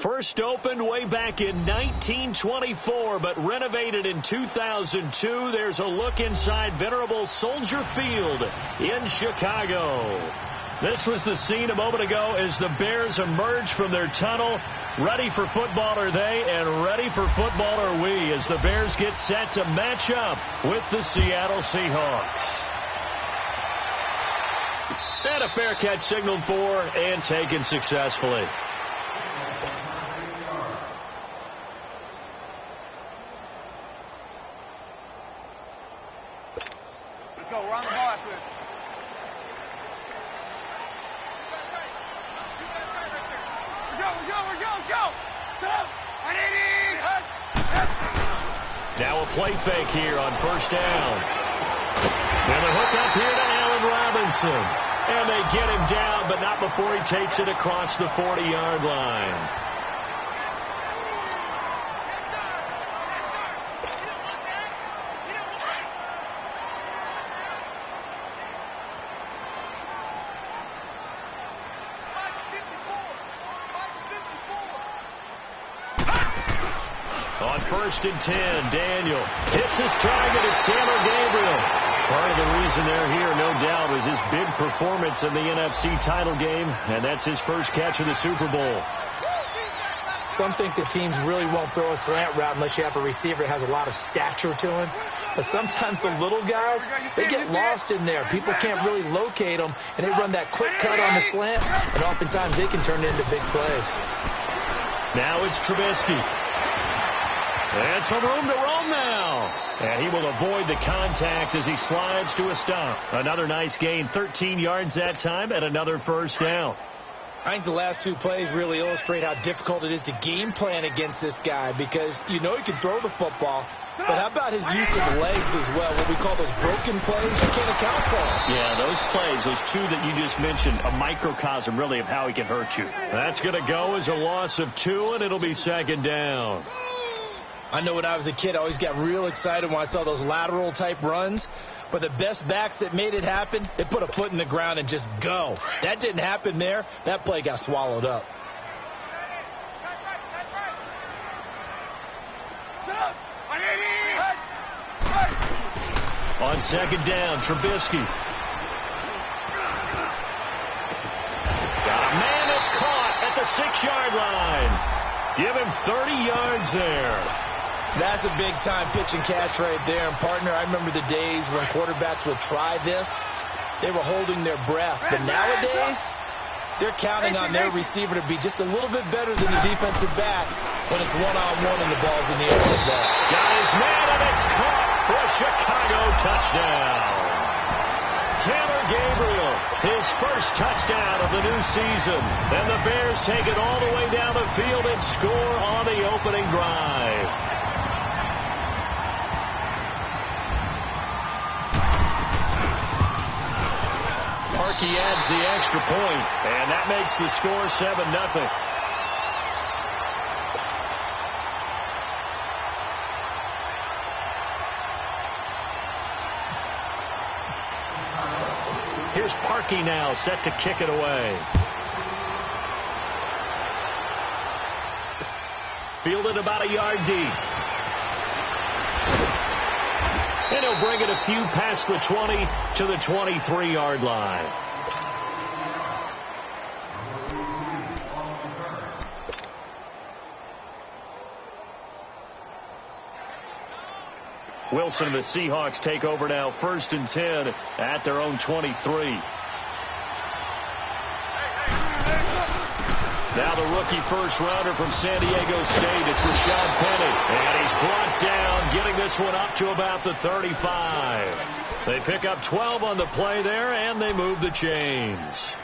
First opened way back in 1924, but renovated in 2002. There's a look inside venerable Soldier Field in Chicago. This was the scene a moment ago as the Bears emerged from their tunnel. Ready for football are they, and ready for football are we, as the Bears get set to match up with the Seattle Seahawks. And a fair catch signaled for and taken successfully. Let's go. Run the ball after it. We're go. Now a play fake here on first down. And a hook up here to Allen Robinson. And they get him down, but not before he takes it across the 40-yard line. On 1st and 10, Daniel hits his target. It's Taylor Gabriel. Part of the reason they're here, no doubt, was his big performance in the NFC title game, and that's his first catch of the Super Bowl. Some think that teams really won't throw a slant route unless you have a receiver that has a lot of stature to him. But sometimes the little guys, they get lost in there. People can't really locate them, and they run that quick cut on the slant, and oftentimes they can turn it into big plays. Now it's Trubisky. And some room to roam now. And he will avoid the contact as he slides to a stop. Another nice gain, 13 yards that time, and another first down. I think the last two plays really illustrate how difficult it is to game plan against this guy, because you know he can throw the football, but how about his use of legs as well? What we call those broken plays, you can't account for them. Yeah, those plays, those two that you just mentioned, a microcosm really of how he can hurt you. That's going to go as a loss of 2, and it'll be second down. I know when I was a kid, I always got real excited when I saw those lateral-type runs. But the best backs that made it happen, they put a foot in the ground and just go. That didn't happen there. That play got swallowed up. On second down, Trubisky. Got a man that's caught at the 6-yard line. Give him 30 yards there. That's a big-time pitch and catch right there. And, partner, I remember the days when quarterbacks would try this. They were holding their breath. But nowadays, they're counting on their receiver to be just a little bit better than the defensive back when it's one-on-one and the ball's in the air like that. Got his man, and it's caught for a Chicago touchdown. Taylor Gabriel, his first touchdown of the new season. And the Bears take it all the way down the field and score on the opening drive. Parkey adds the extra point, and that makes the score 7-0. Here's Parkey now, set to kick it away. Fielded about a yard deep. And he'll bring it a few past the 20 to the 23-yard line. Wilson and the Seahawks take over now, 1st and 10 at their own 23. Now the rookie first-rounder from San Diego State, it's Rashad Penny. And he's brought down, getting this one up to about the 35. They pick up 12 on the play there, and they move the chains.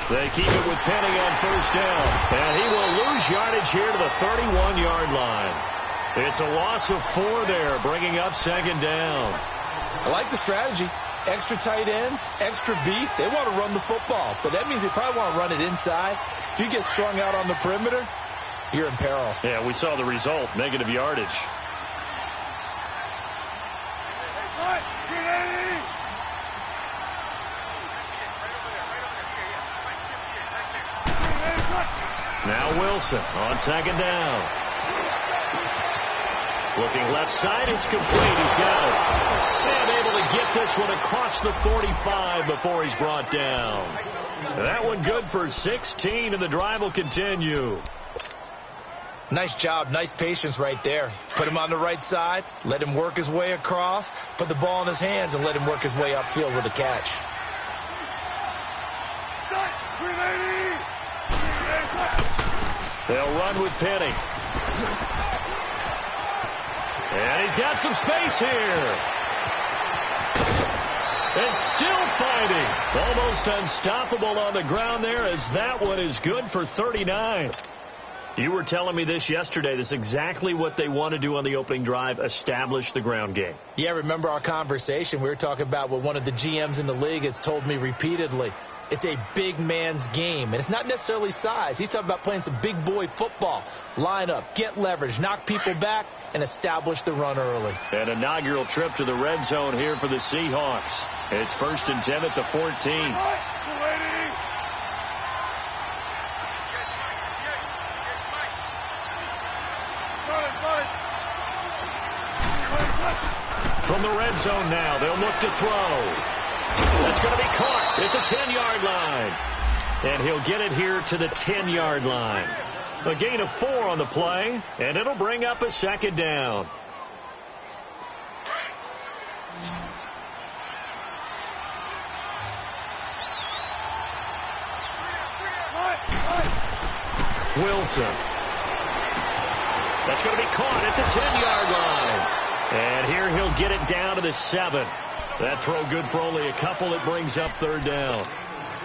They keep it with Penny on first down. And he will lose yardage here to the 31-yard line. It's a loss of 4 there, bringing up second down. I like the strategy. Extra tight ends, extra beef. They want to run the football, but that means they probably want to run it inside. If you get strung out on the perimeter, you're in peril. Yeah, we saw the result, negative yardage. Now Wilson on second down. Looking left side, it's complete. He's got it. And able to get this one across the 45 before he's brought down. That one good for 16, and the drive will continue. Nice job, nice patience right there. Put him on the right side, let him work his way across, put the ball in his hands, and let him work his way upfield with a catch. They'll run with Penny. And he's got some space here. And still fighting. Almost unstoppable on the ground there, as that one is good for 39. You were telling me this yesterday. This is exactly what they want to do on the opening drive, establish the ground game. Yeah, remember our conversation? We were talking about what one of the GMs in the league has told me repeatedly. It's a big man's game, and it's not necessarily size. He's talking about playing some big boy football. Line up, get leverage, knock people back, and establish the run early. An inaugural trip to the red zone here for the Seahawks. It's 1st and 10 at the 14. From the red zone now, they'll look to throw. That's going to be caught at the 10-yard line. And he'll get it here to the 10-yard line. A gain of 4 on the play, and it'll bring up a second down. Wilson. That's going to be caught at the 10-yard line. And here he'll get it down to the 7. That throw good for only a couple. It brings up 3rd down.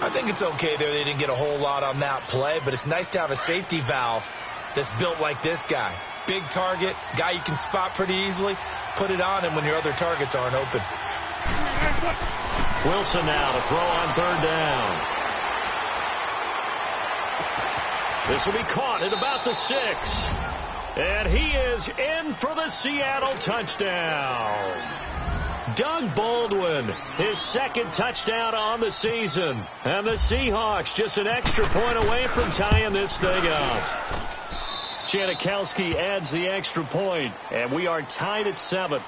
I think it's okay there. They didn't get a whole lot on that play, but it's nice to have a safety valve that's built like this guy. Big target, guy you can spot pretty easily. Put it on him when your other targets aren't open. Wilson now to throw on 3rd down. This will be caught at about the 6. And he is in for the Seattle touchdown. Doug Baldwin, his 2nd touchdown on the season. And the Seahawks just an extra point away from tying this thing up. Janikowski adds the extra point, and we are tied at 7.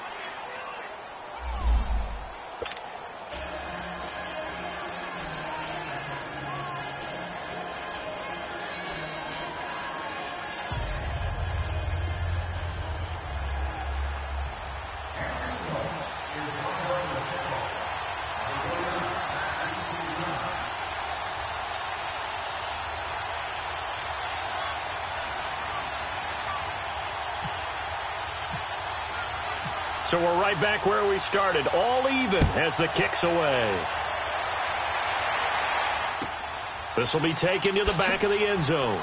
So we're right back where we started, all even as the kick's away. This will be taken to the back of the end zone.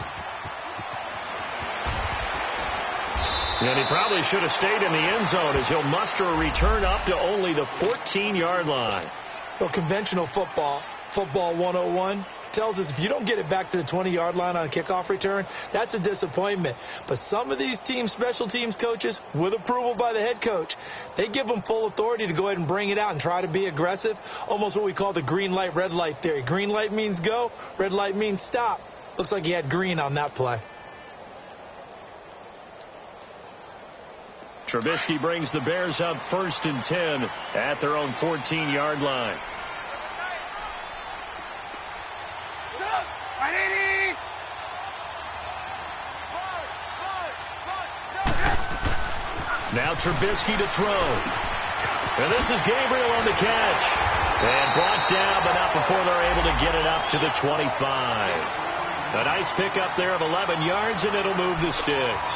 And he probably should have stayed in the end zone, as he'll muster a return up to only the 14-yard line. Well, conventional football 101, tells us if you don't get it back to the 20-yard line on a kickoff return, that's a disappointment. But some of these teams, special teams coaches, with approval by the head coach, they give them full authority to go ahead and bring it out and try to be aggressive, almost what we call the green light, red light theory. Green light means go, red light means stop. Looks like he had green on that play. Trubisky brings the Bears up 1st and 10 at their own 14-yard line. Now Trubisky to throw. And this is Gabriel on the catch. And brought down, but not before they're able to get it up to the 25. A nice pickup there of 11 yards, and it'll move the sticks.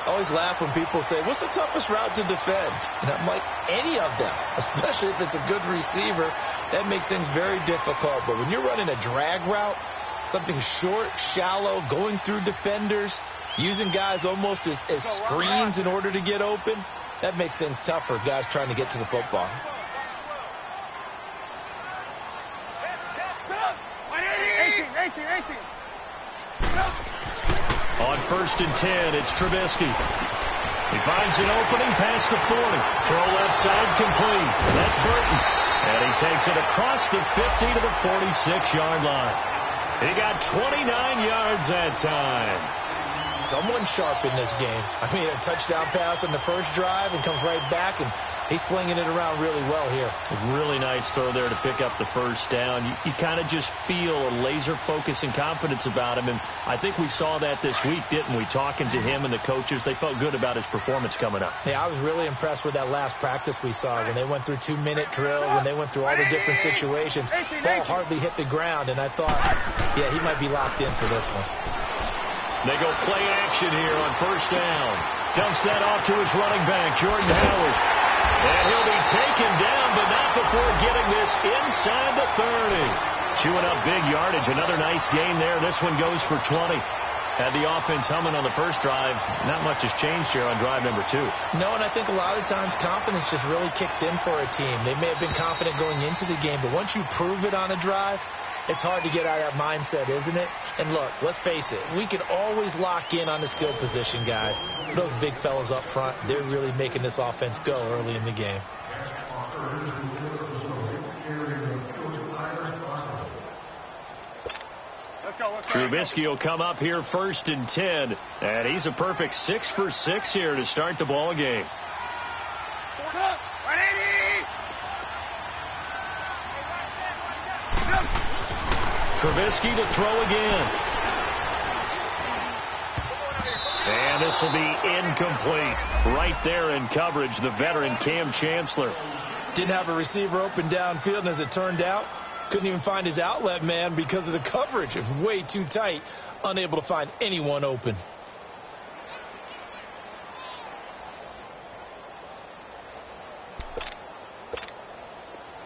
I always laugh when people say, what's the toughest route to defend? And I'm like, any of them, especially if it's a good receiver. That makes things very difficult. But when you're running a drag route, something short, shallow, going through defenders, Using guys almost as screens in order to get open, that makes things tough for guys trying to get to the football. On 1st and 10, it's Trubisky. He finds an opening past the 40. Throw left side complete. That's Burton. And he takes it across the 50 to the 46-yard line. He got 29 yards that time. Someone sharp in this game. I mean, a touchdown pass on the first drive and comes right back, and he's flinging it around really well here. A really nice throw there to pick up the first down. You kind of just feel a laser focus and confidence about him, and I think we saw that this week, didn't we? Talking to him and the coaches, they felt good about his performance coming up. Yeah, I was really impressed with that last practice we saw when they went through 2-minute drill, when they went through all the different situations. Ball hardly hit the ground, and I thought, yeah, he might be locked in for this one. They go play action here on first down. Dumps that off to his running back, Jordan Howard. And he'll be taken down, but not before getting this inside the 30. Chewing up big yardage. Another nice gain there. This one goes for 20. Had the offense humming on the first drive. Not much has changed here on drive number 2. No, and I think a lot of times confidence just really kicks in for a team. They may have been confident going into the game, but once you prove it on a drive, it's hard to get out of that mindset, isn't it? And look, let's face it, we can always lock in on the skill position, guys. Those big fellas up front, they're really making this offense go early in the game. Trubisky will come up here 1st and 10, and he's a perfect 6 for 6 here to start the ball game. Trubisky to throw again. And this will be incomplete. Right there in coverage, the veteran Cam Chancellor. Didn't have a receiver open downfield, and as it turned out, couldn't even find his outlet man because of the coverage. It was way too tight, unable to find anyone open.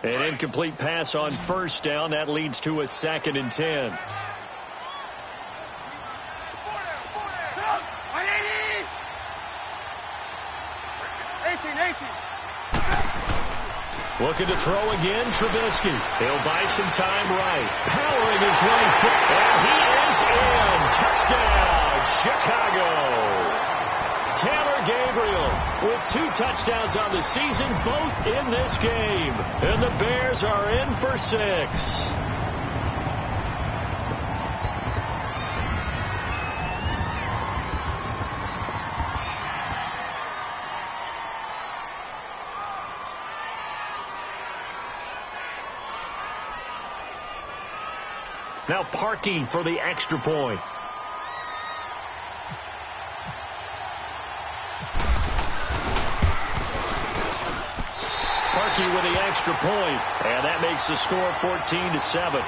An incomplete pass on first down. That leads to a 2nd and 10. Looking to throw again, Trubisky. He'll buy some time right. Powering his right foot. And he is in. Touchdown, Chicago. Taylor Gabriel with 2 touchdowns on the season, both in this game. And the Bears are in for 6. Now Parkey for the extra point. With the extra point, and that makes the score 14-7.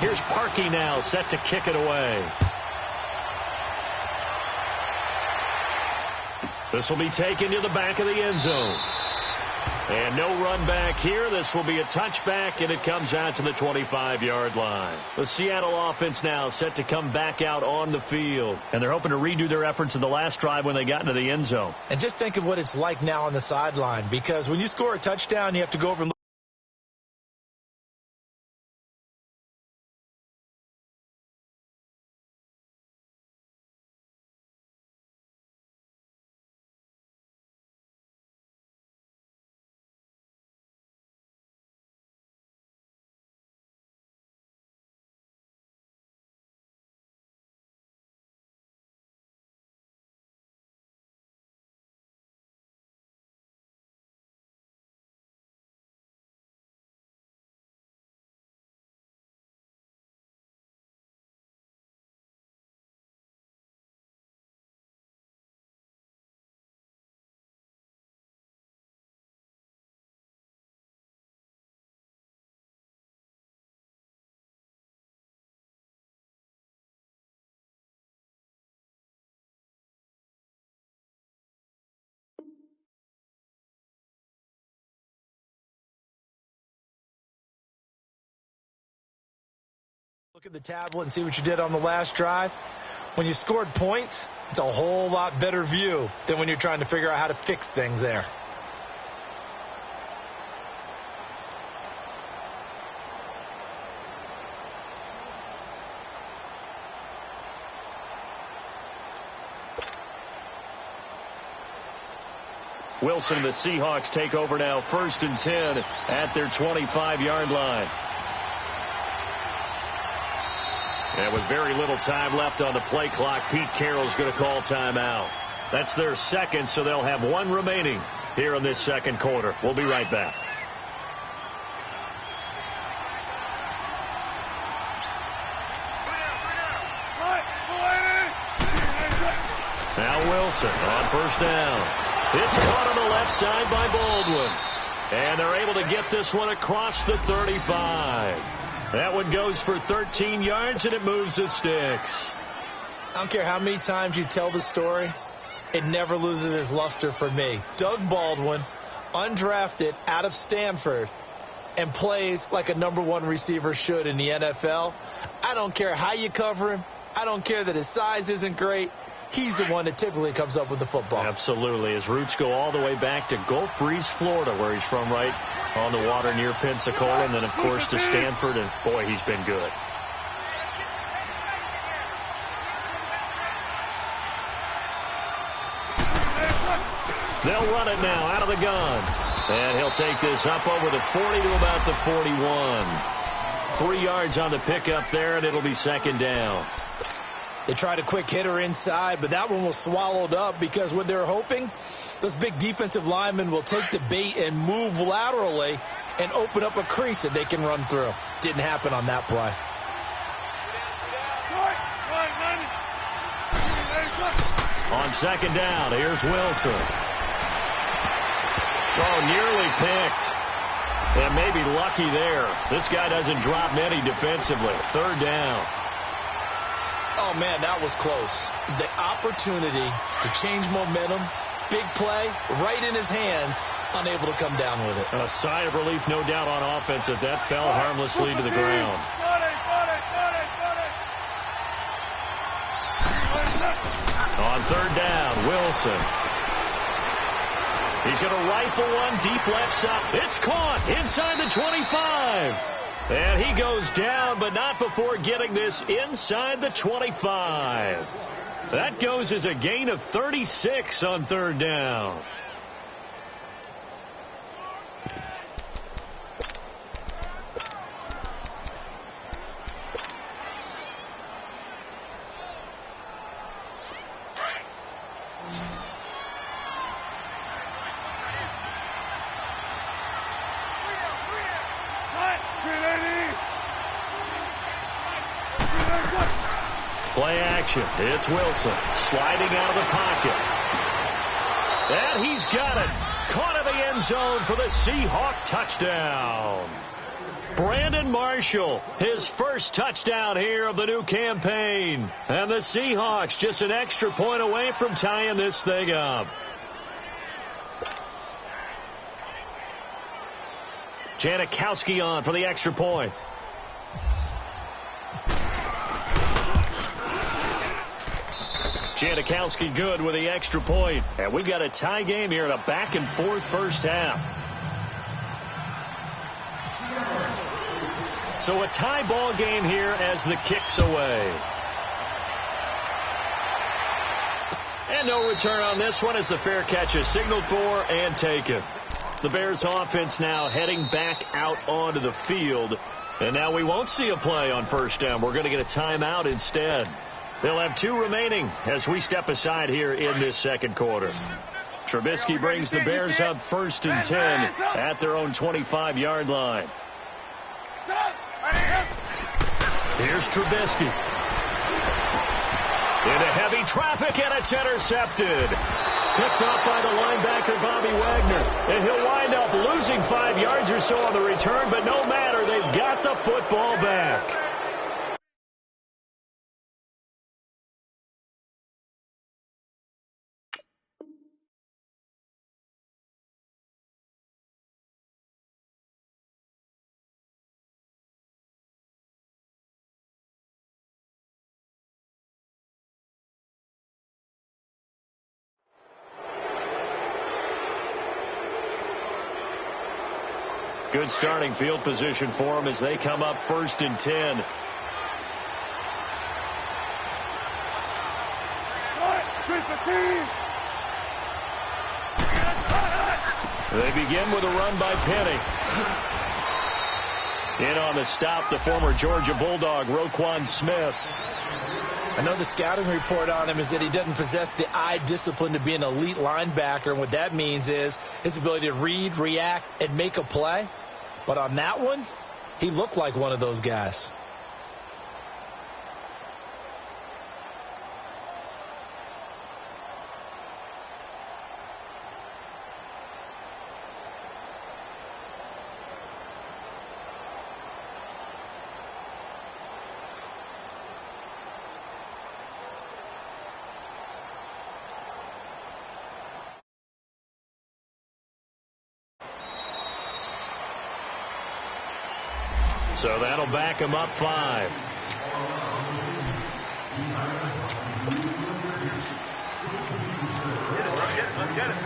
Here's Parkey now, set to kick it away. This will be taken to the back of the end zone. And no run back here. This will be a touchback, and it comes out to the 25-yard line. The Seattle offense now set to come back out on the field. And they're hoping to redo their efforts in the last drive when they got into the end zone. And just think of what it's like now on the sideline, because when you score a touchdown, you have to go over and look Look at the tablet and see what you did on the last drive. When you scored points, it's a whole lot better view than when you're trying to figure out how to fix things there. Wilson and the Seahawks take over now, 1st and 10 at their 25-yard line. And with very little time left on the play clock, Pete Carroll's going to call timeout. That's their second, so they'll have one remaining here in this second quarter. We'll be right back. Now Wilson on 1st down. It's caught on the left side by Baldwin. And they're able to get this one across the 35. That one goes for 13 yards, and it moves the sticks. I don't care how many times you tell the story, it never loses its luster for me. Doug Baldwin, undrafted out of Stanford, and plays like a #1 receiver should in the NFL. I don't care how you cover him. I don't care that his size isn't great. He's the one that typically comes up with the football. Absolutely. His roots go all the way back to Gulf Breeze, Florida, where he's from, right on the water near Pensacola, and then, of course, to Stanford, and, boy, he's been good. They'll run it now out of the gun. And he'll take this up over the 40 to about the 41. 3 yards on the pickup there, and it'll be 2nd down. They tried a quick hitter inside, but that one was swallowed up because what they're hoping, those big defensive linemen will take the bait and move laterally and open up a crease that they can run through. Didn't happen on that play. On 2nd down, here's Wilson. Oh, nearly picked. And maybe lucky there. This guy doesn't drop many defensively. 3rd down. Oh, man, that was close. The opportunity to change momentum, big play, right in his hands, unable to come down with it. A sigh of relief, no doubt, on offense as that fell harmlessly to the ground. On 3rd down, Wilson. He's going to rifle one deep left side. It's caught inside the 25. And he goes down, but not before getting this inside the 25. That goes as a gain of 36 on 3rd down. Play action. It's Wilson sliding out of the pocket. And he's got it. Caught in the end zone for the Seahawk touchdown. Brandon Marshall, his first touchdown here of the new campaign. And the Seahawks just an extra point away from tying this thing up. Janikowski on for the extra point. Janikowski good with the extra point. And we've got a tie game here in a back-and-forth first half. So a tie ball game here as the kick's away. And no return on this one as the fair catch is signaled for and taken. The Bears offense now heading back out onto the field. And now we won't see a play on 1st down. We're going to get a timeout instead. They'll have 2 remaining as we step aside here in this second quarter. Trubisky brings the Bears up 1st and 10 at their own 25-yard line. Here's Trubisky. Into heavy traffic, and it's intercepted. Picked up by the linebacker, Bobby Wagner. And he'll wind up losing 5 yards or so on the return, but no matter, they've got the football back. Good starting field position for them as they come up 1st and 10. They begin with a run by Penny. In on the stop, the former Georgia Bulldog, Roquan Smith. I know the scouting report on him is that he doesn't possess the eye discipline to be an elite linebacker, and what that means is his ability to read, react, and make a play. But on that one, he looked like one of those guys. So that'll back him up 5. Let's get it. 19.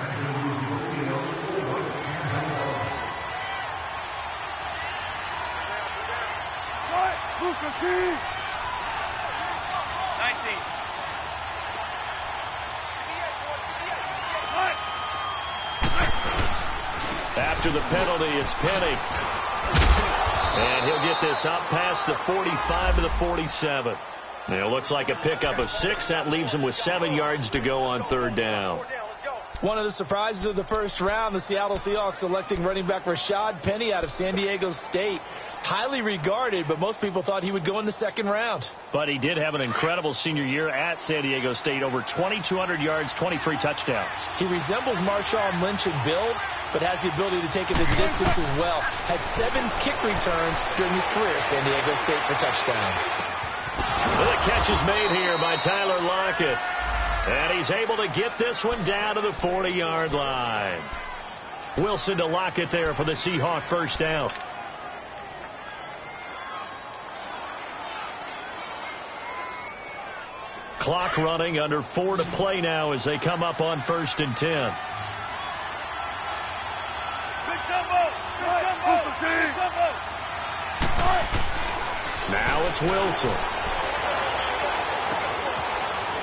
After the penalty, it's Penny. And he'll get this up past the 45 to the 47. And it looks like a pickup of 6. That leaves him with 7 yards to go on 3rd down. One of the surprises of the first round, the Seattle Seahawks selecting running back Rashad Penny out of San Diego State. Highly regarded, but most people thought he would go in the 2nd round. But he did have an incredible senior year at San Diego State. Over 2,200 yards, 23 touchdowns. He resembles Marshawn Lynch in build, but has the ability to take it the distance as well. Had 7 kick returns during his career at San Diego State for touchdowns. Well, the catch is made here by Tyler Lockett. And he's able to get this one down to the 40-yard line. Wilson to Lockett there for the Seahawk 1st down. Clock running, under 4 to play now as they come up on 1st and 10. Now it's Wilson.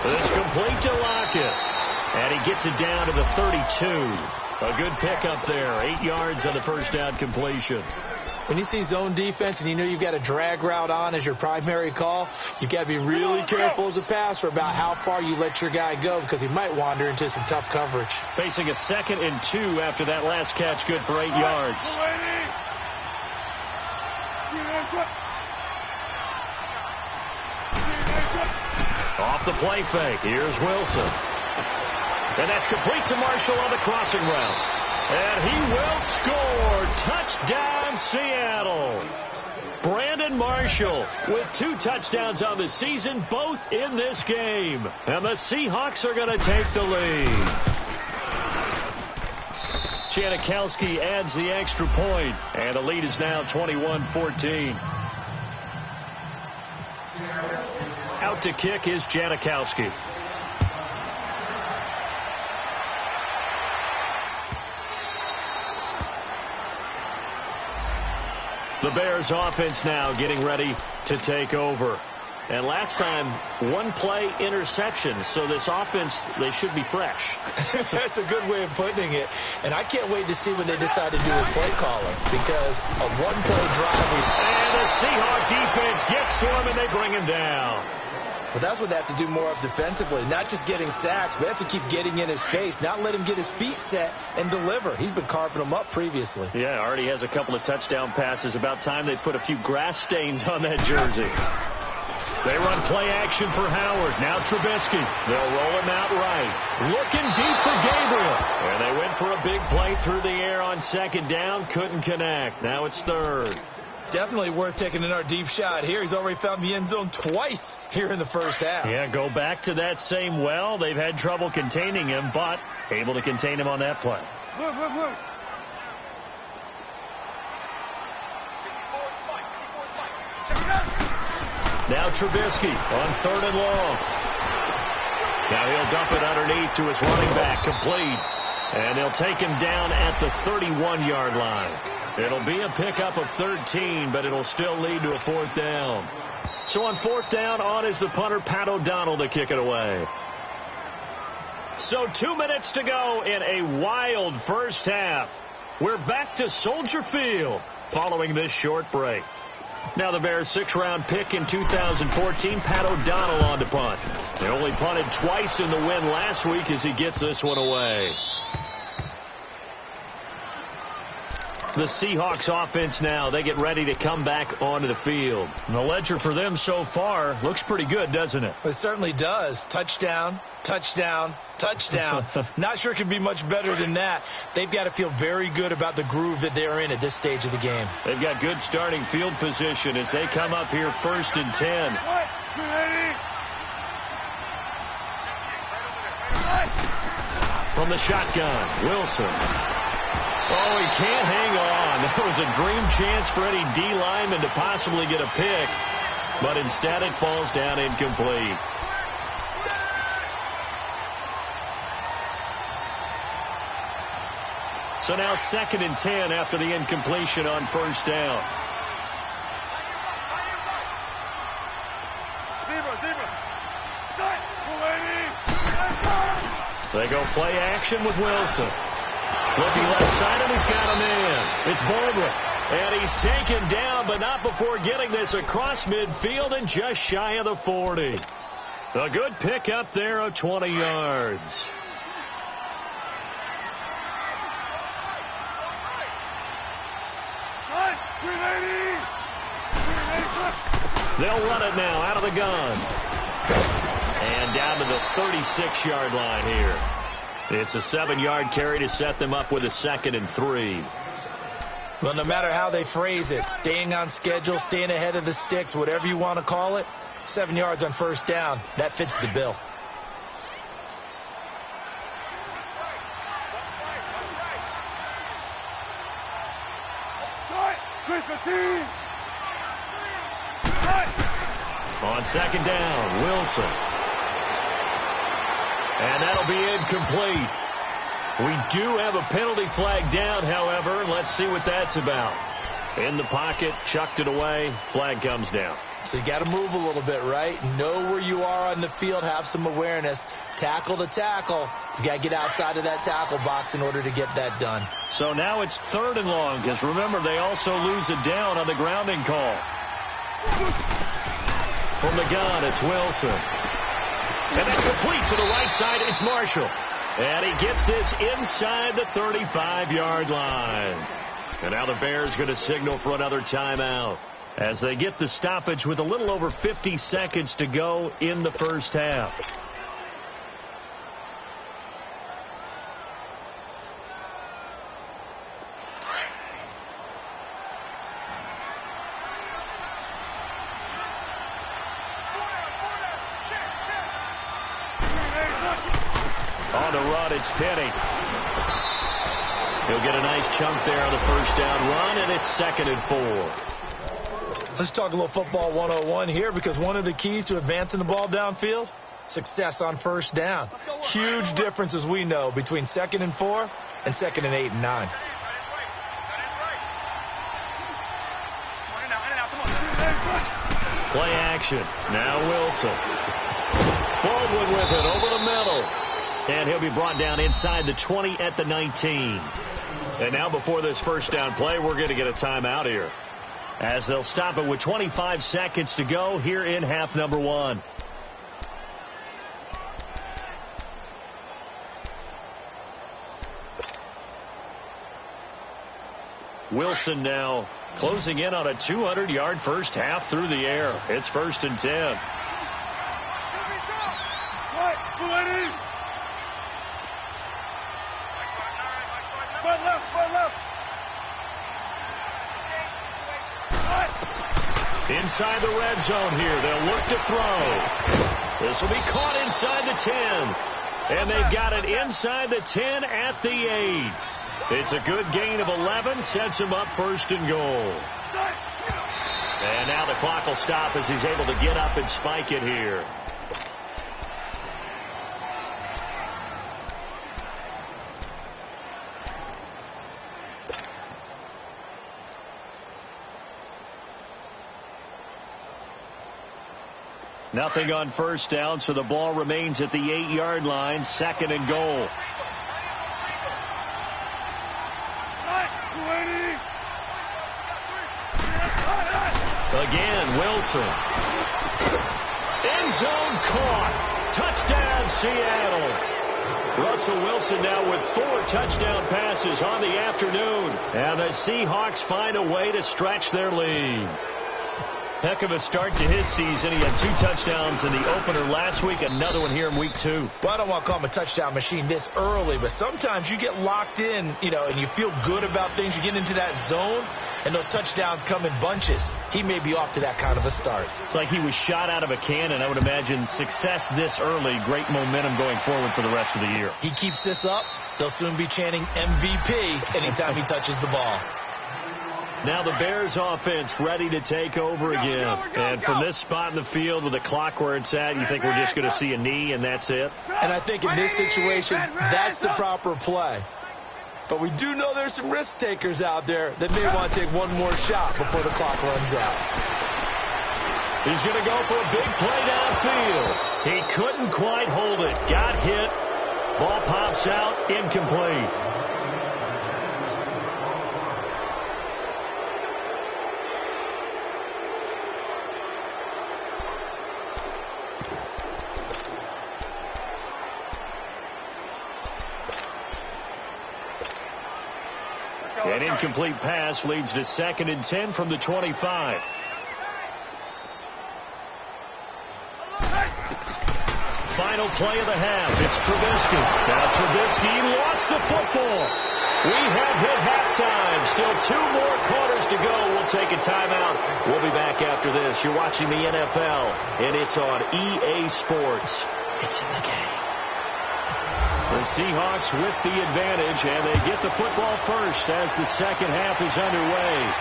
It's complete to Lockett. And he gets it down to the 32. A good pickup there. 8 yards on the 1st down completion. When you see zone defense and you know you've got a drag route on as your primary call, you've got to be really careful as a passer about how far you let your guy go because he might wander into some tough coverage. Facing a 2nd and 2 after that last catch, good for 8 yards. Off the play fake. Here's Wilson. And that's complete to Marshall on the crossing route. And he will score. Touchdown, Seattle. Brandon Marshall with 2 touchdowns on the season, both in this game. And the Seahawks are going to take the lead. Janikowski adds the extra point, and the lead is now 21-14. Out to kick is Janikowski. The Bears offense now getting ready to take over. And last time, 1 play interception. So this offense, they should be fresh. That's a good way of putting it. And I can't wait to see when they decide to do a play caller. Because a 1-play drive. And the Seahawk defense gets to him and they bring him down. But that's what they have to do more of defensively. Not just getting sacks, but they have to keep getting in his face. Not let him get his feet set and deliver. He's been carving them up previously. Yeah, already has a couple of touchdown passes. About time they put a few grass stains on that jersey. They run play action for Howard. Now Trubisky. They'll roll him out right. Looking deep for Gabriel. And they went for a big play through the air on 2nd down. Couldn't connect. Now it's 3rd. Definitely worth taking in our deep shot here. He's already found the end zone twice here in the 1st half. Yeah, go back to that same well. They've had trouble containing him, but able to contain him on that play. Look. Now Trubisky on 3rd and long. Now he'll dump it underneath to his running back, complete. And they'll take him down at the 31-yard line. It'll be a pickup of 13, but it'll still lead to a 4th down. So on 4th down, on is the punter, Pat O'Donnell, to kick it away. So 2 minutes to go in a wild first half. We're back to Soldier Field following this short break. Now the Bears' 6th-round pick in 2014, Pat O'Donnell on to punt. They only punted twice in the win last week as he gets this one away. The Seahawks offense now, they get ready to come back onto the field. And the ledger for them so far looks pretty good, doesn't it? It certainly does. Touchdown, touchdown, touchdown. Not sure it could be much better than that. They've got to feel very good about the groove that they're in at this stage of the game. They've got good starting field position as they come up here 1st and 10. From the shotgun, Wilson. Oh, he can't hang on. That was a dream chance for any D lineman to possibly get a pick, but instead it falls down incomplete. So now 2nd and 10 after the incompletion on 1st down. They go play action with Wilson. Looking left side, and he's got a man. It's Baldwin. And he's taken down, but not before getting this across midfield and just shy of the 40. A good pickup there of 20 yards. They'll run it now out of the gun. And down to the 36-yard line here. It's a 7-yard carry to set them up with a 2nd and 3. Well, no matter how they phrase it, staying on schedule, staying ahead of the sticks, whatever you want to call it, 7 yards on 1st down, that fits the bill. On 2nd down, Wilson. And that'll be incomplete. We do have a penalty flag down, however. Let's see what that's about. In the pocket, chucked it away, flag comes down. So you got to move a little bit, right? Know where you are on the field, have some awareness. Tackle to tackle. You got to get outside of that tackle box in order to get that done. So now it's 3rd and long, because remember, they also lose it down on the grounding call. From the gun, it's Wilson. And that's complete to the right side. It's Marshall. And he gets this inside the 35-yard line. And now the Bears going to signal for another timeout as they get the stoppage with a little over 50 seconds to go in the first half. On the run, it's Penny. He'll get a nice chunk there on the first down run, and it's 2nd and 4. Let's talk a little football 101 here, because one of the keys to advancing the ball downfield, success on 1st down. Huge difference, as we know, between 2nd and 4 and 2nd and 8 and 9. Play action. Now Wilson. Baldwin with it over the middle. And he'll be brought down inside the 20 at the 19. And now before this first down play, we're going to get a timeout here, as they'll stop it with 25 seconds to go here in half number 1. Wilson now closing in on a 200-yard first half through the air. It's 1st and 10. Inside the red zone here. They'll look to throw. This will be caught inside the 10. And they've got it inside the 10 at the 8. It's a good gain of 11. Sets him up 1st and goal. And now the clock will stop as he's able to get up and spike it here. Nothing on first down, so the ball remains at the 8-yard line. 2nd and goal. Again, Wilson. End zone caught. Touchdown, Seattle. Russell Wilson now with 4 touchdown passes on the afternoon. And the Seahawks find a way to stretch their lead. Heck of a start to his season. He had 2 touchdowns in the opener last week, another one here in week 2. Well, I don't want to call him a touchdown machine this early, but sometimes you get locked in, and you feel good about things. You get into that zone, and those touchdowns come in bunches. He may be off to that kind of a start. It's like he was shot out of a cannon. I would imagine success this early, great momentum going forward for the rest of the year. He keeps this up, they'll soon be chanting MVP anytime he touches the ball. Now the Bears offense ready to take over again. And from this spot in the field with the clock where it's at, you think we're just going to see a knee and that's it? And I think in this situation, that's the proper play. But we do know there's some risk takers out there that may want to take one more shot before the clock runs out. He's going to go for a big play downfield. He couldn't quite hold it. Got hit. Ball pops out. Incomplete. An incomplete pass leads to 2nd and 10 from the 25. Final play of the half. It's Trubisky. Now Trubisky lost the football. We have hit halftime. Still 2 more quarters to go. We'll take a timeout. We'll be back after this. You're watching the NFL, and it's on EA Sports. It's in the game. The Seahawks with the advantage, and they get the football first as the second half is underway.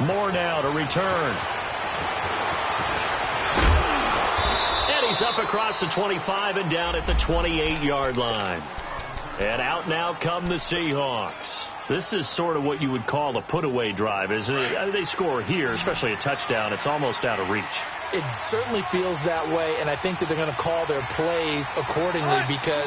Moore now to return. And he's up across the 25 and down at the 28-yard line. And out now come the Seahawks. This is sort of what you would call a put-away drive, isn't it? They score here, especially a touchdown. It's almost out of reach. It certainly feels that way, and I think that they're going to call their plays accordingly because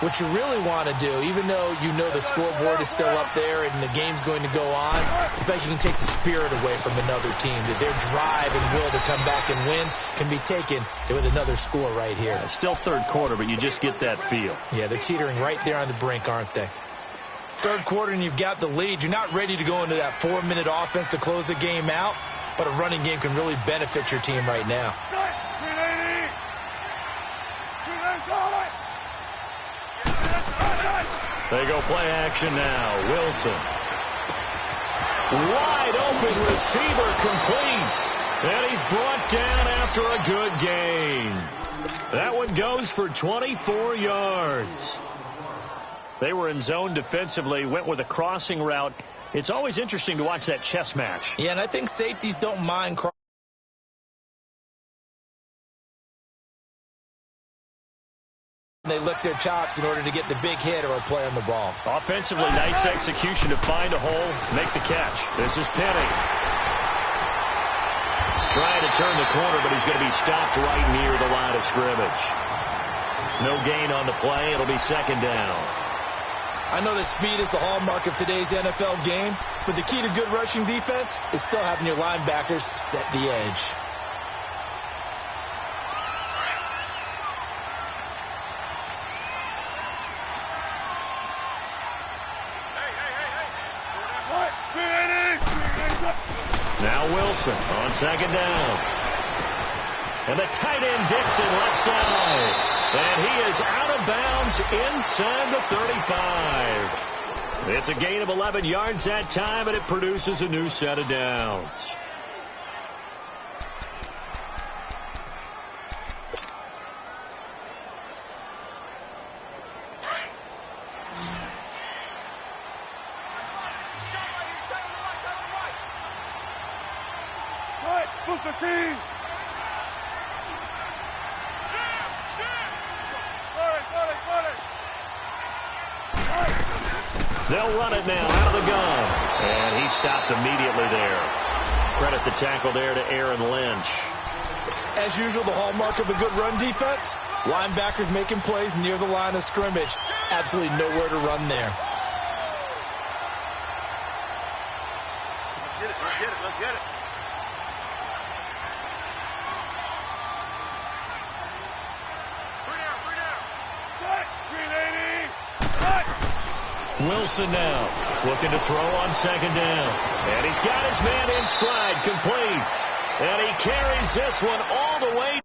what you really want to do, even though you know the scoreboard is still up there and the game's going to go on, in fact, you can take the spirit away from another team, that their drive and will to come back and win can be taken with another score right here. It's still third quarter, but you just get that feel. Yeah, they're teetering right there on the brink, aren't they? Third quarter and you've got the lead. You're not ready to go into that 4-minute offense to close the game out. But a running game can really benefit your team right now. They go play action now. Wilson. Wide open receiver complete. And he's brought down after a good gain. That one goes for 24 yards. They were in zone defensively, went with a crossing route. It's always interesting to watch that chess match. Yeah, and I think safeties don't mind they lick their chops in order to get the big hit or a play on the ball. Offensively, nice execution to find a hole, make the catch. This is Penny. Trying to turn the corner, but he's going to be stopped right near the line of scrimmage. No gain on the play. It'll be 2nd down. I know that speed is the hallmark of today's NFL game, but the key to good rushing defense is still having your linebackers set the edge. Now Wilson on 2nd down. And the tight end Dixon left side. And he is out of bounds inside the 35. It's a gain of 11 yards that time, and it produces a new set of downs. They'll run it now out of the gun. And he stopped immediately there. Credit the tackle there to Aaron Lynch. As usual, the hallmark of a good run defense, linebackers making plays near the line of scrimmage. Absolutely nowhere to run there. Let's get it. Let's get it. Wilson now looking to throw on second down. And he's got his man in stride, complete. And he carries this one all the way.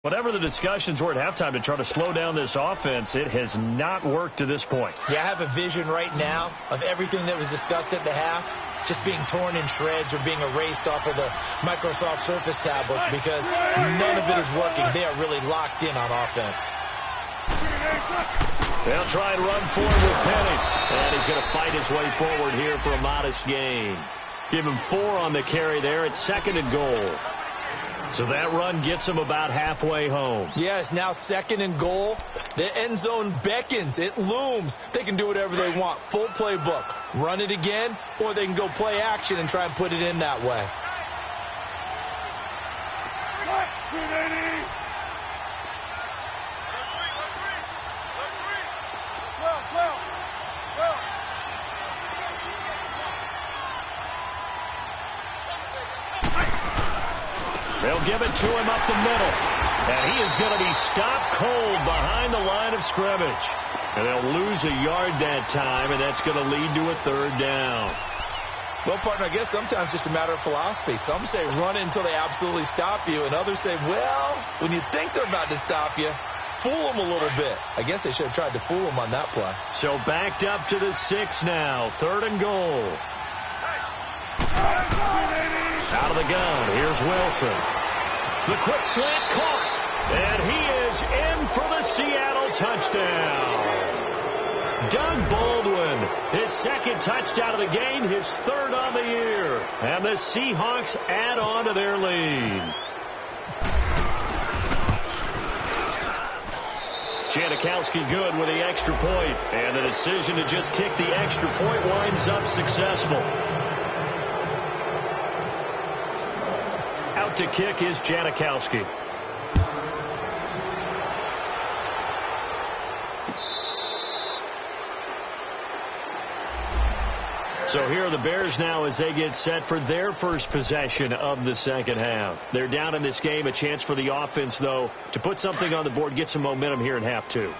Whatever the discussions were at halftime to try to slow down this offense, it has not worked to this point. Yeah, I have a vision right now of everything that was discussed at the half just being torn in shreds or being erased off of the Microsoft Surface tablets because none of it is working. They are really locked in on offense. They'll try and run forward with Penny. And he's going to fight his way forward here for a modest gain. Give him 4 on the carry there at 2nd and goal. So that run gets him about halfway home. Yeah, it's now 2nd and goal. The end zone beckons. It looms. They can do whatever they want. Full playbook. Run it again, or they can go play action and try and put it in that way. They'll give it to him up the middle. And he is going to be stopped cold behind the line of scrimmage. And they'll lose a yard that time, and that's going to lead to a 3rd down. Well, partner, I guess sometimes it's just a matter of philosophy. Some say run it until they absolutely stop you, and others say, well, when you think they're about to stop you, fool them a little bit. I guess they should have tried to fool them on that play. So backed up to the 6 now. 3rd and goal. Out of the gun, here's Wilson. The quick slant caught, and he is in for the Seattle touchdown. Doug Baldwin, his 2nd touchdown of the game, his 3rd on the year. And the Seahawks add on to their lead. Janikowski good with the extra point, and the decision to just kick the extra point winds up successful. Out to kick is Janikowski. So here are the Bears now as they get set for their first possession of the 2nd half. They're down in this game. A chance for the offense, though, to put something on the board, get some momentum here in half 2.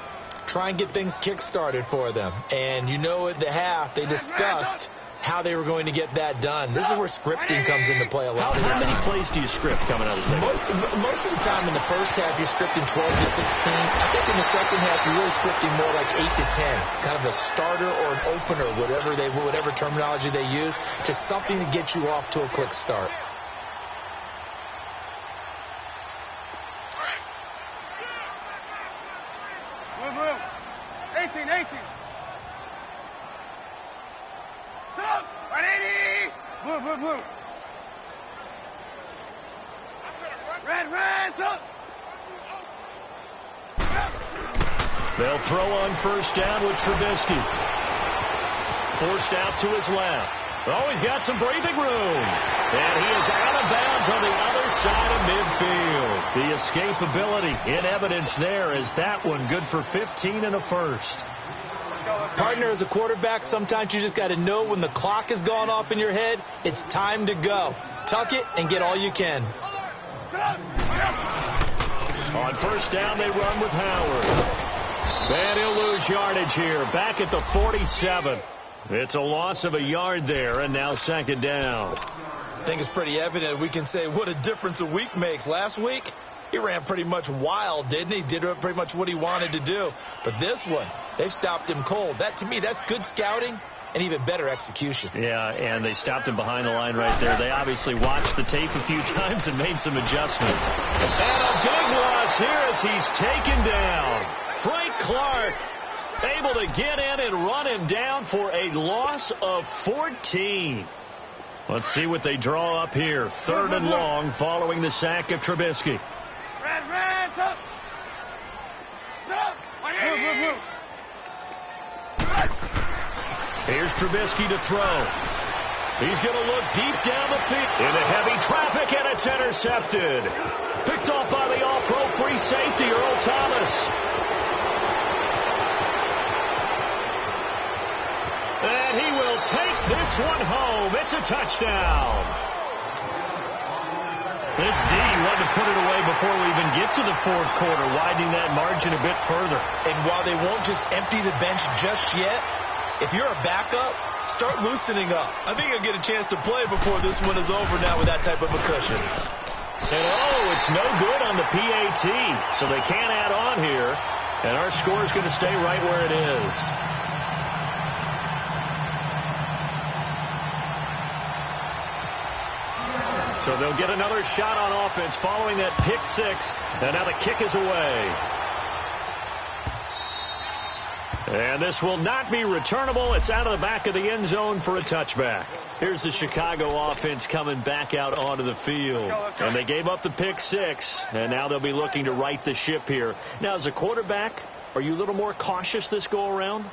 Try and get things kick-started for them. And you know at the half they discussed how they were going to get that done. This is where scripting comes into play a lot of the time. How many plays do you script coming out of the second? Most of the time in the first half, you're scripting 12 to 16. I think in the second half, you're really scripting more like 8 to 10. Kind of a starter or an opener, whatever terminology they use, just something to get you off to a quick start. Move. 18. Move. Red, up. They'll throw on 1st down with Trubisky. Forced out to his left. Oh, he's got some breathing room. And he is out of bounds on the other side of midfield. The escapability in evidence there is that one good for 15 and a 1st. Partner, as a quarterback, sometimes you just got to know when the clock has gone off in your head, it's time to go. Tuck it and get all you can. On 1st down, they run with Howard. And he'll lose yardage here. Back at the 47. It's a loss of a yard there, and now 2nd down. I think it's pretty evident. We can say what a difference a week makes. Last week, he ran pretty much wild, didn't he? Did pretty much what he wanted to do. But this one, they've stopped him cold. That, to me, that's good scouting and even better execution. Yeah, and they stopped him behind the line right there. They obviously watched the tape a few times and made some adjustments. And a big loss here as he's taken down. Frank Clark able to get in and run him down for a loss of 14. Let's see what they draw up here. 3rd and long following the sack of Trubisky. Red, up. Here's Trubisky to throw. He's going to look deep down the field into heavy traffic, and it's intercepted. Picked off by the all-pro free safety, Earl Thomas. And he will take this one home. It's a touchdown. This D wanted to put it away before we even get to the fourth quarter, widening that margin a bit further. And while they won't just empty the bench just yet, if you're a backup, start loosening up. I think I'll get a chance to play before this one is over now with that type of a cushion. And it's no good on the PAT, so they can't add on here. And our score is going to stay right where it is. So they'll get another shot on offense following that pick six. And now the kick is away. And this will not be returnable. It's out of the back of the end zone for a touchback. Here's the Chicago offense coming back out onto the field. And they gave up the pick six, and now they'll be looking to right the ship here. Now, as a quarterback, are you a little more cautious this go-around?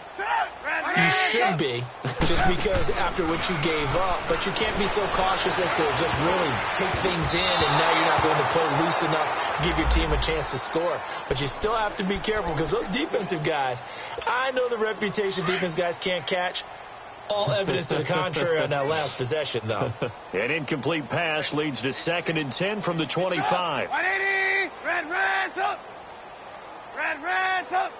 You should be, just because after what you gave up. But you can't be so cautious as to just really take things in, and now you're not going to play loose enough to give your team a chance to score. But you still have to be careful, because those defensive guys, I know the reputation defense guys can't catch. All evidence to the contrary on that last possession, though. An incomplete pass leads to 2nd and 10 from the 25. 180! Red, up! Red, up!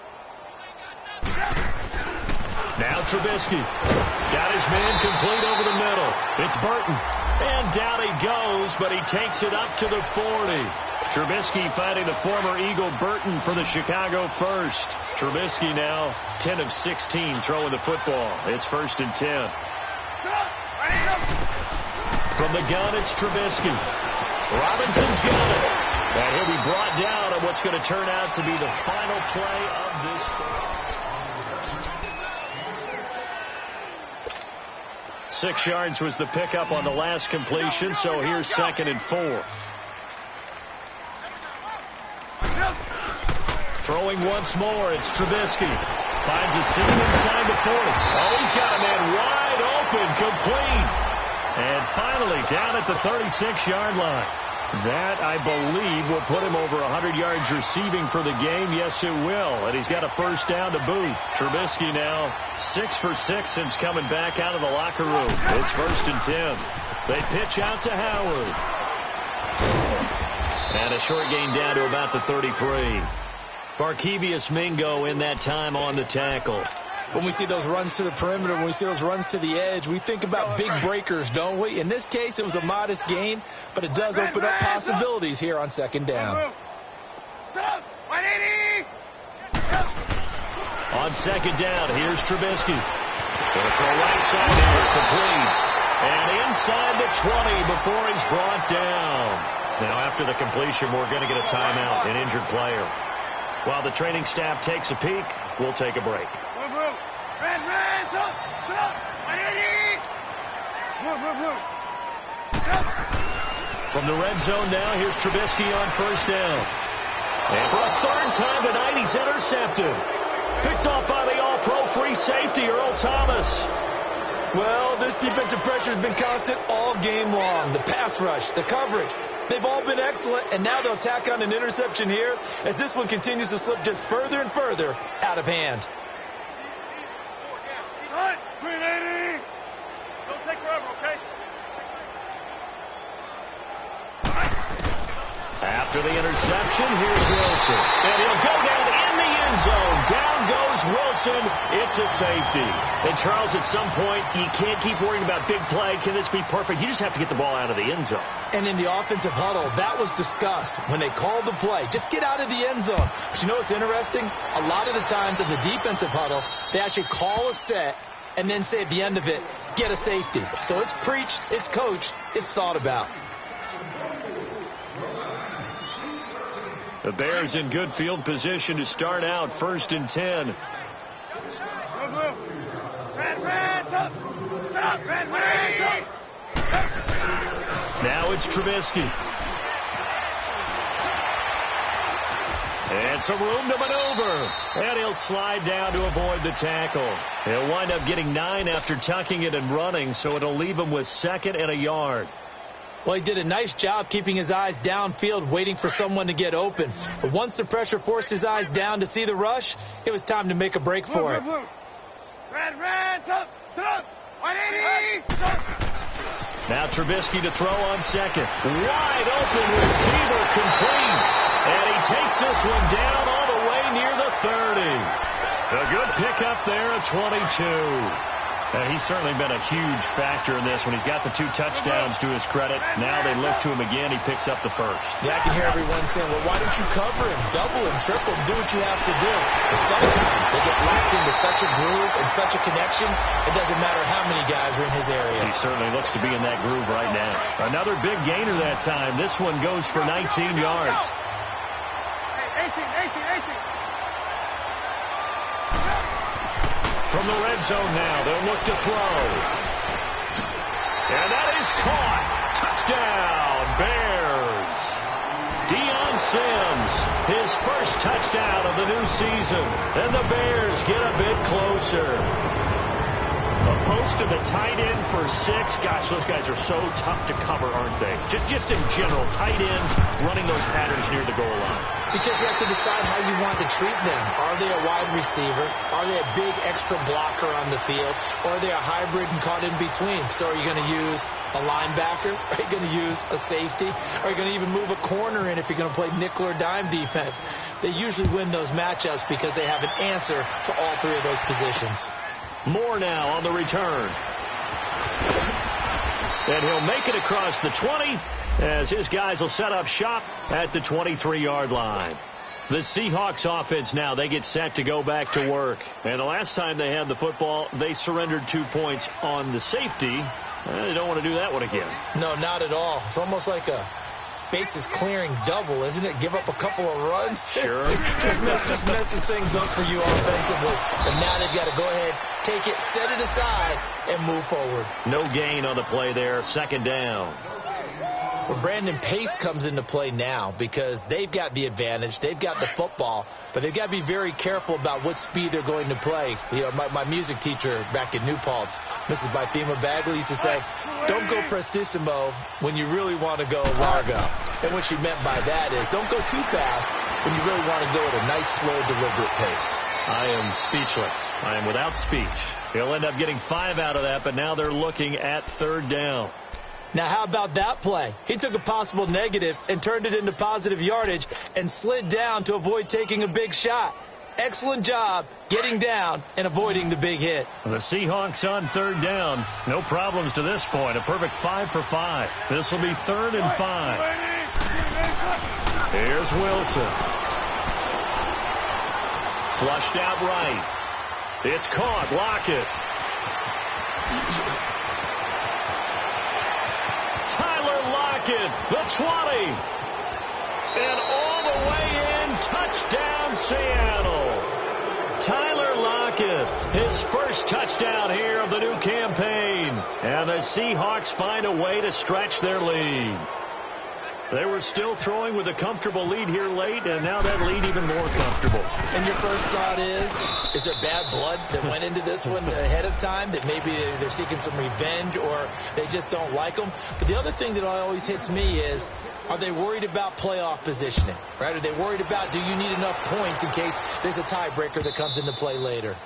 Now Trubisky. Got his man complete over the middle. It's Burton. And down he goes, but he takes it up to the 40. Trubisky finding the former Eagle Burton for the Chicago first. Trubisky now 10 of 16 throwing the football. It's 1st and 10. From the gun, it's Trubisky. Robinson's got it. And he'll be brought down on what's going to turn out to be the final play of this game. 6 yards was the pickup on the last completion, so here's 2nd and 4. Throwing once more, it's Trubisky. Finds a seam inside the 40. Oh, he's got a man wide open, complete. And finally, down at the 36-yard line. That, I believe, will put him over 100 yards receiving for the game. Yes, it will. And he's got a first down to boot. Trubisky now 6 for 6 since coming back out of the locker room. It's 1st and 10. They pitch out to Howard. And a short gain down to about the 33. Barkevius Mingo in that time on the tackle. When we see those runs to the perimeter, when we see those runs to the edge, we think about big breakers, don't we? In this case, it was a modest gain, but it does open up possibilities here on 2nd down. On 2nd down, here's Trubisky. Going to throw right side there, complete. And inside the 20 before he's brought down. Now, after the completion, we're going to get a timeout, an injured player. While the training staff takes a peek, we'll take a break. Red, up! 180! Move. From the red zone now, here's Trubisky on 1st down. And for a 3rd time tonight, he's intercepted. Picked off by the all-pro free safety, Earl Thomas. Well, this defensive pressure has been constant all game long. The pass rush, the coverage, they've all been excellent, and now they'll tack on an interception here as this one continues to slip just further and further out of hand. 380! Don't take forever, okay? After the interception, here's Wilson. And he'll go down in the end zone. Down goes Wilson. It's a safety. And, Charles, at some point, you can't keep worrying about big play. Can this be perfect? You just have to get the ball out of the end zone. And in the offensive huddle, that was discussed when they called the play. Just get out of the end zone. But you know what's interesting? A lot of the times in the defensive huddle, they actually call a set and then say at the end of it, get a safety. So it's preached, it's coached, it's thought about. The Bears in good field position to start out 1st and 10. Red, up! Red, up! Now it's Trubisky. And With some room to maneuver. And he'll slide down to avoid the tackle. He'll wind up getting 9 after tucking it and running, so it'll leave him with 2nd and a yard. Well, he did a nice job keeping his eyes downfield, waiting for someone to get open. But once the pressure forced his eyes down to see the rush, it was time to make a break for it. Red, up. 180. Now Trubisky to throw on 2nd. Wide open receiver complete. And he takes this one down all the way near the 30. A good pickup there at 22. He's certainly been a huge factor in this when he's got the 2 touchdowns to his credit. Now they look to him again. He picks up the 1st. Yeah, I can hear everyone saying, well, why don't you cover him, double him, triple him, do what you have to do. But sometimes they get locked into such a groove and such a connection, it doesn't matter how many guys are in his area. He certainly looks to be in that groove right now. Another big gainer that time. This one goes for 19 yards. 18. From the red zone now, they'll look to throw. And that is caught. Touchdown, Bears. Deion Sims, his first touchdown of the new season. And the Bears get a bit closer. A post to the tight end for 6. Gosh, those guys are so tough to cover, aren't they? Just in general, tight ends running those patterns near the goal line. Because you have to decide how you want to treat them. Are they a wide receiver? Are they a big extra blocker on the field? Or are they a hybrid and caught in between? So are you going to use a linebacker? Are you going to use a safety? Are you going to even move a corner in if you're going to play nickel or dime defense? They usually win those matchups because they have an answer for all 3 of those positions. Moore now on the return. And he'll make it across the 20 as his guys will set up shop at the 23-yard line. The Seahawks offense now, they get set to go back to work. And the last time they had the football, they surrendered 2 points on the safety. They don't want to do that one again. No, not at all. It's almost like a bases clearing double, isn't it? Give up a couple of runs. Sure. just messes things up for you offensively. But now they've got to go ahead, take it, set it aside, and move forward. No gain on the play there. 2nd down. Well, Brandon, pace comes into play now because they've got the advantage. They've got the football, but they've got to be very careful about what speed they're going to play. You know, my music teacher back in New Paltz, Mrs. Bythema Bagley, used to say, don't go prestissimo when you really want to go largo. And what she meant by that is don't go too fast when you really want to go at a nice, slow, deliberate pace. I am speechless. I am without speech. He'll end up getting 5 out of that, but now they're looking at 3rd down. Now, how about that play? He took a possible negative and turned it into positive yardage and slid down to avoid taking a big shot. Excellent job getting down and avoiding the big hit. The Seahawks on 3rd down. No problems to this point. A perfect 5 for 5. This will be 3rd and 5. Here's Wilson. Flushed out right. It's caught. Lockett. Lockett, the 20, and all the way in, touchdown Seattle. Tyler Lockett, his first touchdown here of the new campaign, and the Seahawks find a way to stretch their lead. They were still throwing with a comfortable lead here late, and now that lead even more comfortable. And your first thought is there bad blood that went into this one ahead of time, that maybe they're seeking some revenge or they just don't like them? But the other thing that always hits me is, are they worried about playoff positioning, right? Are they worried about, do you need enough points in case there's a tiebreaker that comes into play later?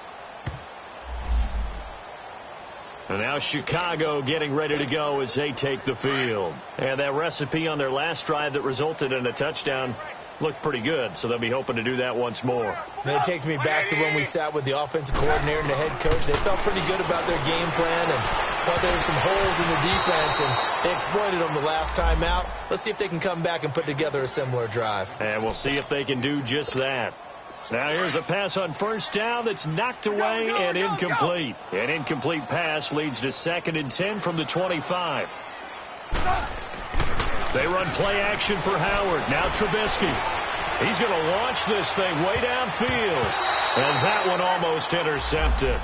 And now Chicago getting ready to go as they take the field. And that recipe on their last drive that resulted in a touchdown looked pretty good, so they'll be hoping to do that once more. And it takes me back to when we sat with the offensive coordinator and the head coach. They felt pretty good about their game plan and thought there were some holes in the defense, and they exploited them the last time out. Let's see if they can come back and put together a similar drive. And we'll see if they can do just that. Now here's a pass on 1st down that's knocked away and incomplete. An incomplete pass leads to 2nd and 10 from the 25. They run play action for Howard. Now Trubisky. He's going to launch this thing way downfield. And that one almost intercepted.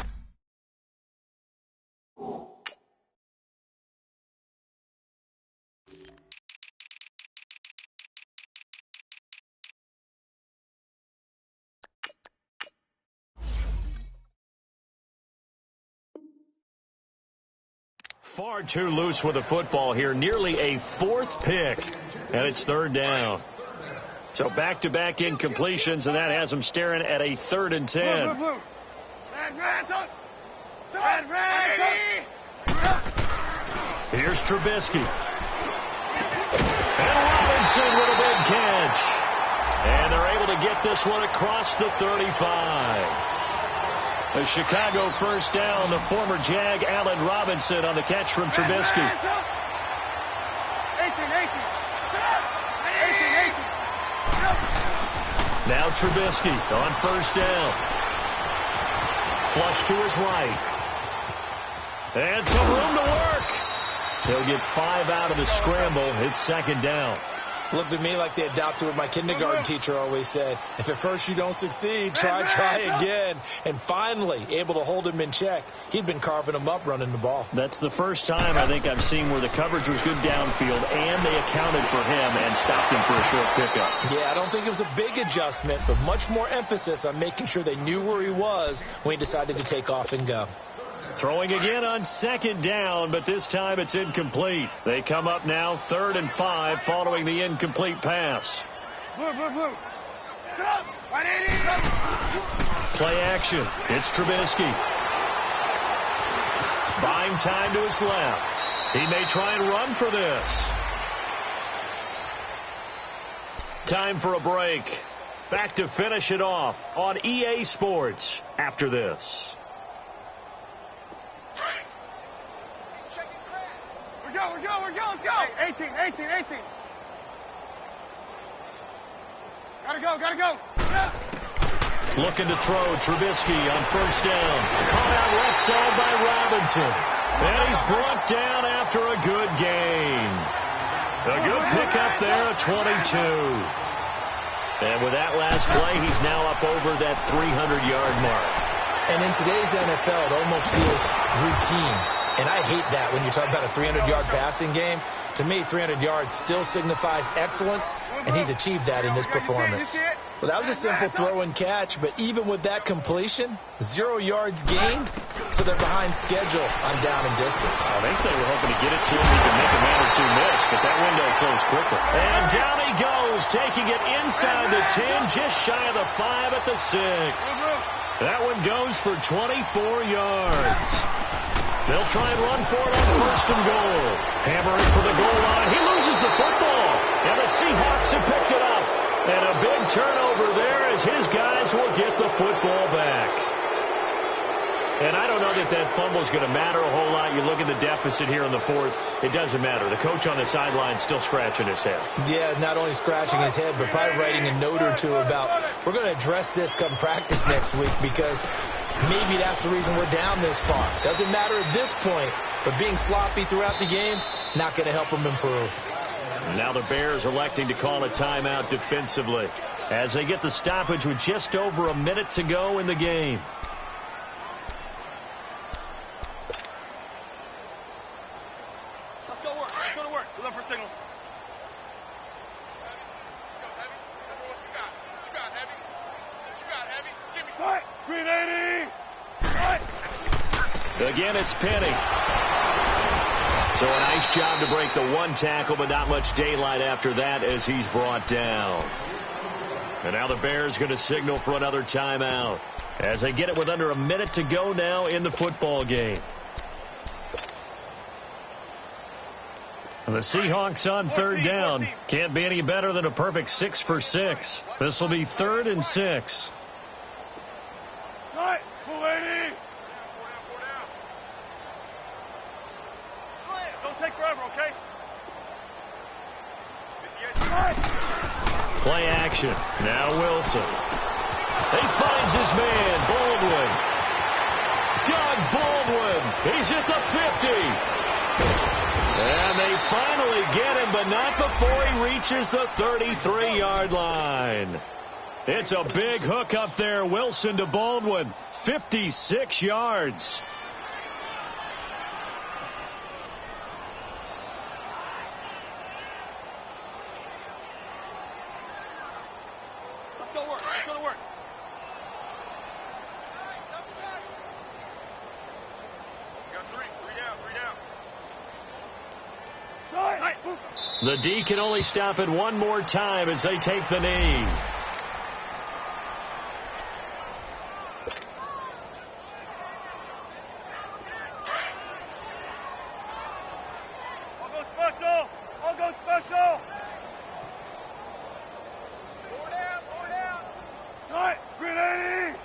Far too loose with the football here. Nearly a fourth pick. And it's third down. So back-to-back incompletions, and that has them staring at a 3rd and 10. Here's Trubisky. And Robinson with a big catch. And they're able to get this one across the 35. A Chicago first down. The former Jag, Allen Robinson, on the catch from Trubisky. 18. Now Trubisky on first down. Flush to his right. And some room to work. He'll get 5 out of the scramble. It's second down. Looked at me like they adopted what my kindergarten teacher always said. If at first you don't succeed, try again. And finally, able to hold him in check. He'd been carving him up running the ball. That's the first time I think I've seen where the coverage was good downfield, and they accounted for him and stopped him for a short pickup. Yeah, I don't think it was a big adjustment, but much more emphasis on making sure they knew where he was when he decided to take off and go. Throwing again on second down, but this time it's incomplete. They come up now 3rd and 5 following the incomplete pass. Play action. It's Trubisky. Buying time to his left. He may try and run for this. Time for a break. Back to finish it off on EA Sports after this. We're going, let's go. 18. Gotta go. Looking to throw. Trubisky on first down. Caught out left side by Robinson. And he's brought down after a good gain. A good pickup there at 22. And with that last play, he's now up over that 300-yard mark. And in today's NFL, it almost feels routine. And I hate that when you talk about a 300-yard passing game. To me, 300 yards still signifies excellence, and he's achieved that in this performance. Well, that was a simple throw and catch, but even with that completion, 0 yards gained, so they're behind schedule on down and distance. I think they were hoping to get it to him. He could make a man or two miss, but that window closed quickly. And down he goes, taking it inside the 10, just shy of the 5 at the 6. That one goes for 24 yards. They'll try and run for it on first and goal. Hammering for the goal line. He loses the football. And the Seahawks have picked it up. And a big turnover there as his guys will get the football back. And I don't know that that fumble is going to matter a whole lot. You look at the deficit here in the 4th. It doesn't matter. The coach on the sideline is still scratching his head. Yeah, not only scratching his head, but probably writing a note or two about, we're going to address this come practice next week, because maybe that's the reason we're down this far. Doesn't matter at this point, but being sloppy throughout the game, not going to help them improve. Now the Bears electing to call a timeout defensively as they get the stoppage with just over a minute to go in the game. Let's go to work. We look for signals. Let's go, Heavy. What you got? Heavy? Give me some. 380. Again, it's Penny. So a nice job to break the one tackle, but not much daylight after that as he's brought down. And now the Bears going to signal for another timeout as they get it with under a minute to go now in the football game. And the Seahawks on third down. Can't be any better than a perfect 6 for 6. This will be 3rd and 6. Don't take forever, okay? Play action. Now Wilson. He finds his man, Baldwin. Doug Baldwin. He's at the 50. And they finally get him, but not before he reaches the 33-yard line. It's a big hook up there. Wilson to Baldwin. 56 yards. Let's go to work. We got three down. The D can only stop it one more time as they take the knee. I'll go special. I'll go special. Forward out. Forward out. Right. Green 80.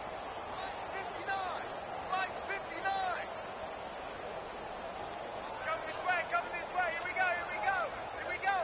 Lights 59. Coming this way. Coming this way. Here we go. Here we go. Here we go.